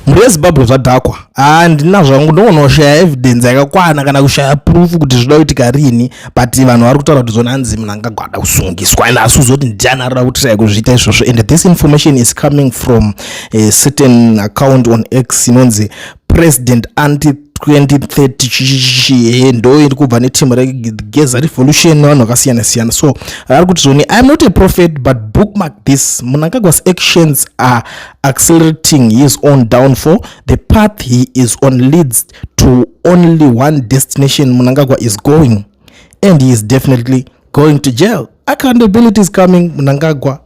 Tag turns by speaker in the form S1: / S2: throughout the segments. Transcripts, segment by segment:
S1: muri yezimbabwe zvadhakwa handina zvangu ndoona kushaya evidence yakakwana kana kushaya proof kuti zvida kuitika rini, but vanhu vari kutaura kuti zona hanzi Mnangagwa ada kusungiswa ende asuzoti ndiani ari kutiraya kuzviita izvozvo. And this information is coming from a certain account on X inonzi President Anti 2030 ndo iri kubva netimu regeza revolution vanhu vakasiyana siyana. So ari kuti zvoni I am not a prophet but bookmark this. Mnangagwa's actions are accelerating his own downfall. The path he is on leads to only one destination. Mnangagwa is going and he is definitely going to jail. Accountability is coming. Mnangagwa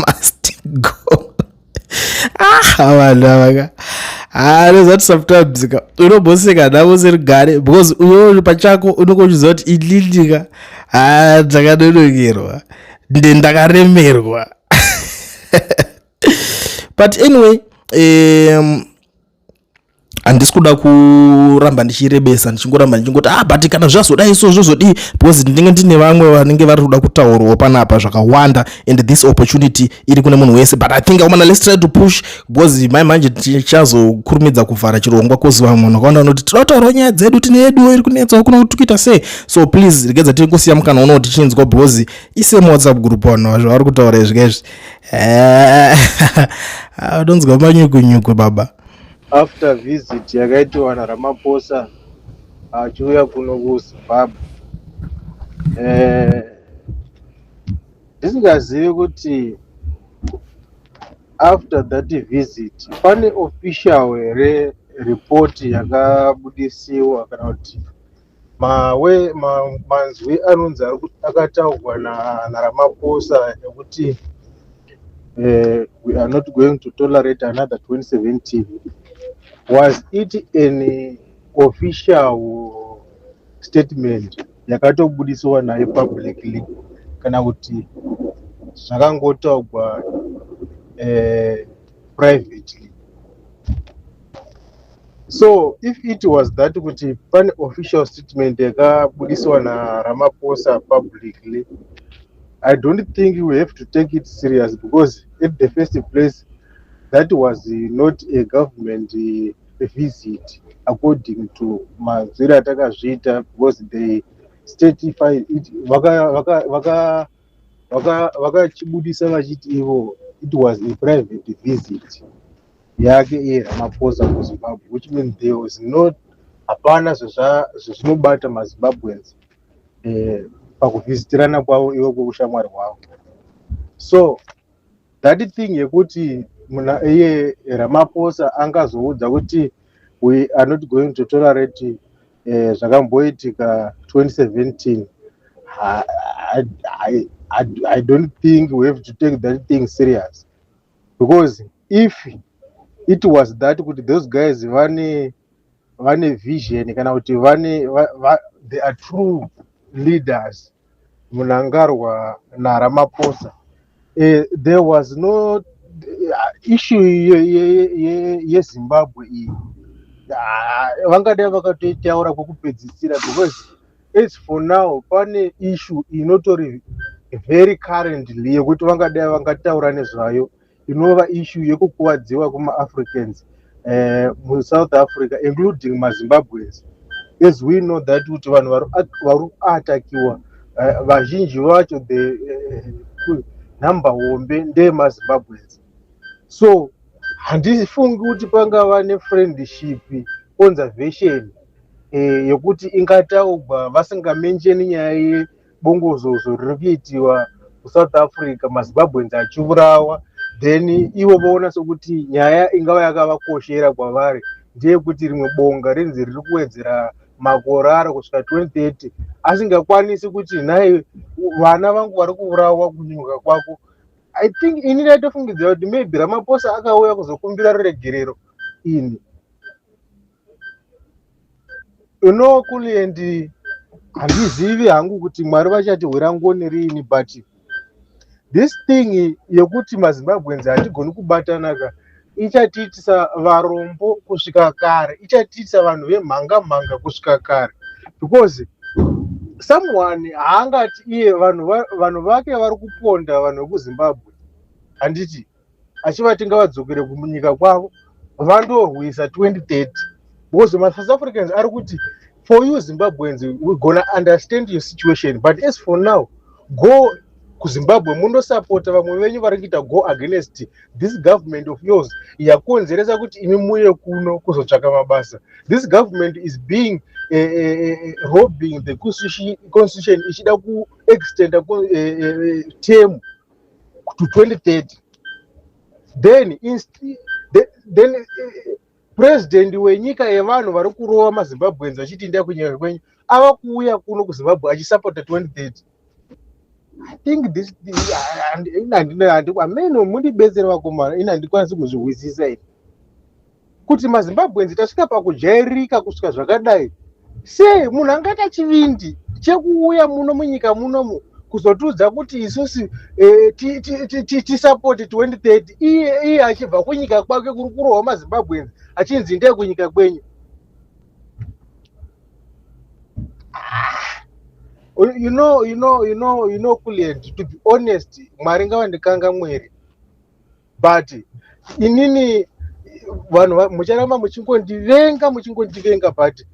S1: must go. That sometimes unoboseka navo serigare because uyo pachako unokuchiziva kuti ilindika dzakanonokerwa ndendakaremerwa. But anyway, handisi kuda kuramba ndichirebesa ndichingoramba ndichingoti but kana zvazodai izvozvo zvozodii, because ndinenge ndine vamwe vanenge vari kuda kutaurwa panapa zvakawanda and this opportunity iri kune munhu wese. But I think let's try to push because manje tichazokurumidza kuvhara chirongwa kozi vamwe vanhu vakaona vanoti tinotaura nyaya dzedu tine yedu iri kunetsa kuna kuti tukuita sei. So please regedza tiri kusiya mukana uno kuti chinzwa because ise WhatsApp group vanhu zvavari kutaura izvezvi donzwa manyukunyuku baba.
S2: After visit yakaitwa naRamaphosa achiuya kuno kuZimbabwe, ndisingazivi kuti after that visit pane official here report yakabudisiwa kana kuti manzwi anonzi akataurwa naRamaphosa ekuti we are not going to tolerate another 2017. Was it an official statement yakatobudiswa naye publicly kana kuti zvakangotaurwa privately? So if it was that kuti pane official statement yakabudiswa naRamaphosa publicly, I don't think we have to take it serious because at the first place that was not a government visit according to mazviri atakazviita, because they certified it vakachibudisa vachiti ivo it was a private visit yake Ramaphosa kuZimbabwe, which means there was not hapana zvinobata maZimbabweans pakuvizitirana kwavo ivo kweushamwari hwavo. So that thing yekuti iye Ramaphosa angazoudza kuti we are not going to tolerate zvakamboitika 2017, I don't think we have to take that thing serious, because if it was that kuti those guys vane vision kana kuti they are true leaders, Mnangagwa naRamaphosa, there was no issue yeZimbabwe iyi vangadai vakatoitaura kwokupedzisira, because as for now pane issue inotori very currently yekuti vangadai vangataura nezvayo, inova issue yekukuwadziwa kuma-Africans muSouth Africa including maZimbabweans. As we know that kuti vanhu vari atakiwa vazhinji vacho the number hombe ndemaZimbabweans. So handifungi kuti pangava nefriendship conservation yekuti ingataurwa vasingamensheni nyaya yebongozozo riri kuitiwa kuSouth Africa, maZimbabweans achiurawa, then ivo voona sokuti nyaya ingava yakavakoshera kwavari ndeyekuti rimwe bonga rinzi riri kuwedzera makore aro kusvika 2030 asingakwanisi kuti nhaye vana vangu vari kuurawa kunyuka kwako. I think ini ndaitofungidzira kuti maybe Ramaphosa akauya kuzokumbira ruregerero ini unokuliendi handizivi hangu kuti Mwari vachati hwerangoni riini, but this thing yekuti maZimbabweans hatigoni kubatanaka ichatiitisa varombo kusvika kare, ichatiitisa vanhu vemhanga kusvika kare, because someone haangati iye vanhu vake vari kuponda vanhu vekuZimbabwe handiti achivati ngavadzokere kumunyika kwavo vandorwisa 2030 because maSouth Africans ari kuti for you Zimbabweans we're gonna understand your situation, but as for now go kuZimbabwe mundosapota vamwe venyu vari kuita go against this government of yours yakonzeresa kuti imi muye kuno kuzotsvaka mabasa. This government is being robbing the constitution ichida kuextenda term to 2030. Then president wenyika yevanhu vari kurova maZimbabweans achiti ndea kunyika kwenyu ava kuuya kuno kuZimbabwe achisapota 2030. I think this ameno mundibetsere vakomana ina handikwanisi kuzvihwisisa ini kuti maZimbabweans tasvika pakujairika kusvika zvakadai. Sei munhu angaita chivindi chekuuya muno munyika munomu kuzotudza kuti isusu tisapoti 2030 iye achibva kunyika kwake kuri kurohwa maZimbabweans achinzi ndee kunyika kwenyu. You know, Kuliend, to be honest, Maringa wandikanga mwere. But inini vanhu mucharamba muchingondivenga but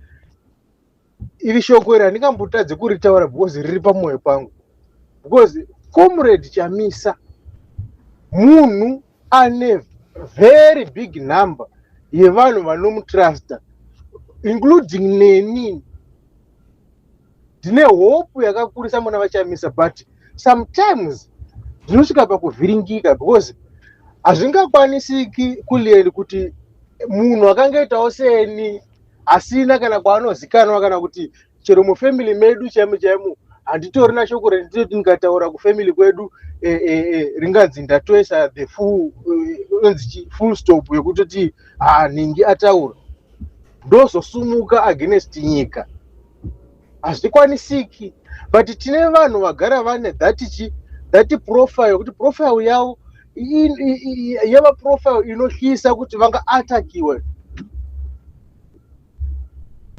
S2: iri shoko iri handingambotadzi kuritaura because riri pamwoyo pangu. Because Comrade Chamisa munhu ane very big number yevanhu vanomutrusta including neni. Ndine hope yakakurisa muna vaChamisa, but sometimes ndinosvika pakuvhiringika because hazvingakwanisiki Kuliend kuti munhu akangaitawo seni asina kana kwaanozikanwa kana kuti chero mufamily medu chaimo handitorina shoko rendinoti ndikataura kufamily kwedu ringanzi ndatoisa the full stop yekutoti ningi ataura ndozosumuka against nyika. Hazvikwanisiki, but tine vanhu vagara vane that profile kuti profile yavo yava profile inohlisa kuti vanga atakiwe.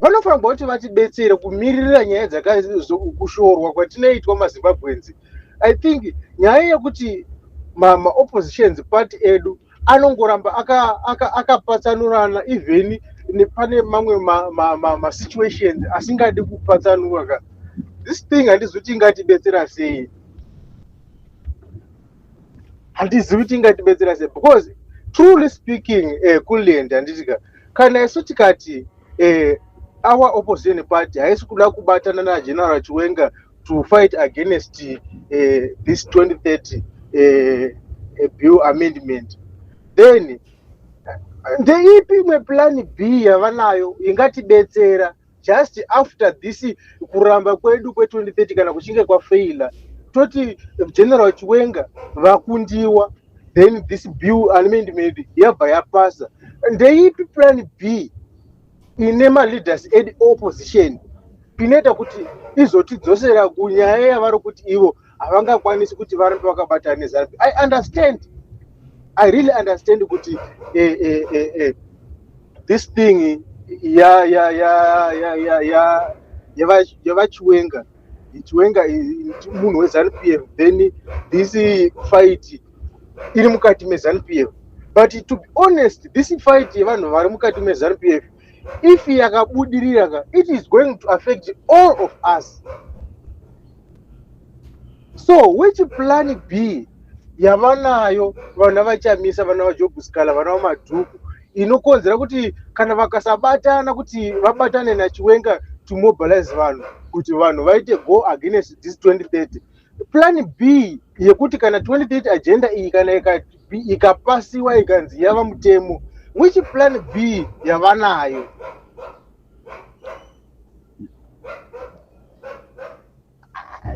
S2: Vanofanira kuti vatibetsere kumirira nyaya dzakakushorwa kwatinoitwa maZimbabweans. I think nyaya yekuti oppositions party edu anongoramba akapatsanurana even pane mamwe situations asingadi kupatsanurwa. This thing handizoti ingatibetsera sei, because truly speaking Kuliend handitika kana isu tikati our opposition party haisi kuda kubatana naGeneral Chiwenga to fight against this 2030 bill amendment, then ndeipi imwe plan B yavanayo ingatibetsera just after this kuramba kwedu kwe2030 kana kuchinge kwafaila toti General Chiwenga vakundiwa then this bill amendment yabva yapasa. Ndeipi plan B ine leaders ed opposition pinoita kuti izotidzosera kunyaya yavari kuti ivo havangakwanisi kuti varambe vakabatana neZANU. I really understand kuti this thing yavaChiwenga munhu weZANU PF, then this fight iri mukati meZANU PF. But to be honest, this fight yevanhu vari mukati meZANU PF, if yakabudirira, it is going to affect all of us. So which plan B yavanayo vana vaChamisa, vana vaJob Sikala, vana vaMadhuku inokonzera kuti kana vakasabatana kuti vabatane naChiwenga to mobilize vanhu kuti vanhu vaite go against this 2030. Plan B yekuti kana 2030 agenda iyi kana ikapasiwa ikanzi yava mutemo, which plan B yavanayo?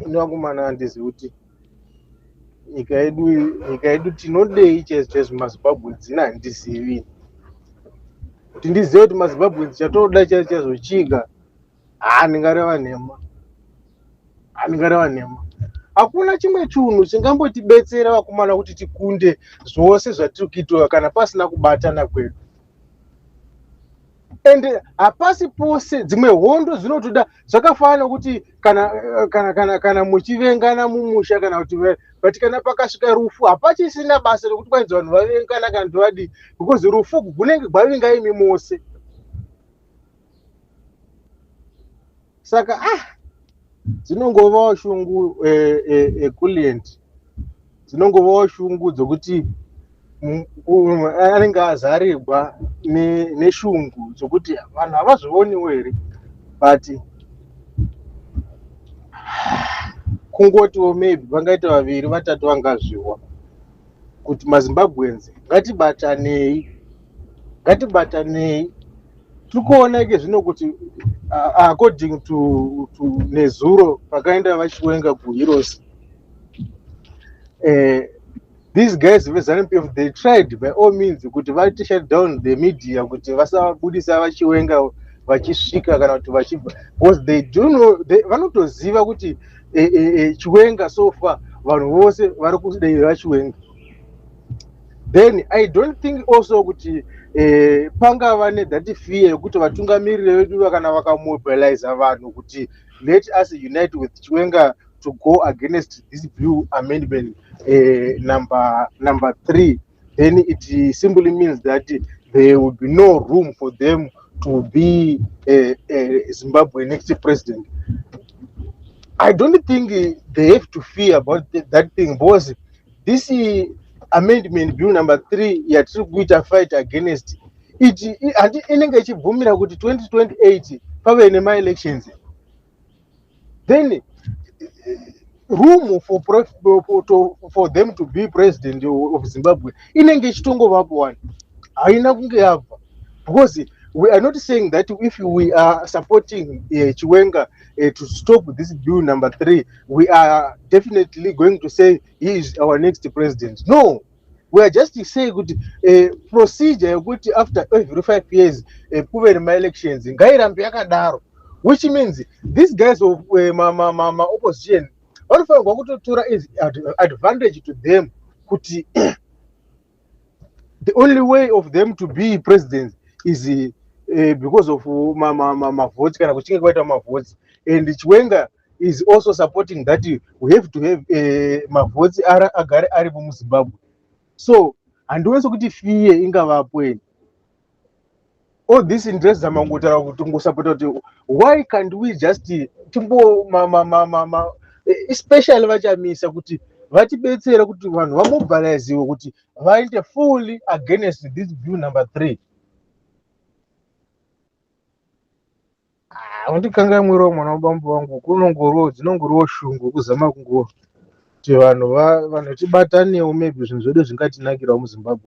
S2: Inowakumana handizi kuti nyika yedu tinodei chaizo maZimbabwe dzina handizivi. Kuti ndizive kuti maZimbabwe chatoda chaizochika ndingareva nhema. Hakuna chimwe chinhu chingambotibetsera vakomana kuti tikunde zvose zvatiri kuitwa kana pasina kubatana kwedu. and hapasi pose dzimwe hondo dzinotoda zvakafanana kuti kana muchivengana mumusha kana kuti but kana pakasvika rufu hapachisina basa rekuti kwanzi vanhu vavengana kana kuti vadii, because rufu gunenge gwavinga imi mose. Saka dzinongovawo shungu ekuliend, dzinongovawo shungu dzokuti anenge azarirwa neshungu dzokuti vanhu havazvioniwo here, but kungotiwo maybe vangaita vaviri vatatu vangazviwa kuti mazimbabwenzi ngatibatanei. Tiri kuona ke zvino kuti according to nezuro pakaenda vachiwenga kuHeroes, these guys veZANU-PF they tried by all means kuti vati shut down the media kuti vasabudisa vachiwenga vachisvika kana kuti vachibva, because they do know, vanotoziva kuti chiwenga so far vanhu vose vari kudai vachiwenga. Then I don't think also kuti pangava that fear yekuti vatungamiriri vedu kana vakamobilize vanhu kuti let us unite with chiwenga to go against this bill amendment number 3, then it simply means that there will be no room for them to be Zimbabwe next president. I don't think they have to fear about that thing, because this amendment bill number 3 yatiri kuita fight against it inenge ichibvumira kuti 2028 pave nema-elections, then room for them to be president of Zimbabwe inenge ichitongovapo one, haina kunge yabva, because we are not saying that if we are supporting Chiwenga to stop this bill number 3, we are definitely going to say he is our next president. No, we are just saying good procedure good after every 5 years kuve nema-elections ngairambe yakadaro, which means these guys of opposition vanofanirwa kutotora is advantage to them kuti the only way of them to be president is because of mavotes kana kuchinge kwaita mavotes, and Chiwenga is also supporting that we have to have mavotes agare aripo muZimbabwe. So handiwezi kuti fiye ingavapo eni. All this interest zamangotara kuti ngosapota kuti why can't we just timbo especially vachamisa kuti vatibetsera kuti vanhu vamobilizewe kuti vaite fully against this bill number 3. Undikanga mwiro mwana wabambo wangu kunongoro dzinongorowo shungu kuzama kungo kuti vanhu tibataniwo maybe zvinhu zvedu zvingatinakirawo muZimbabwe.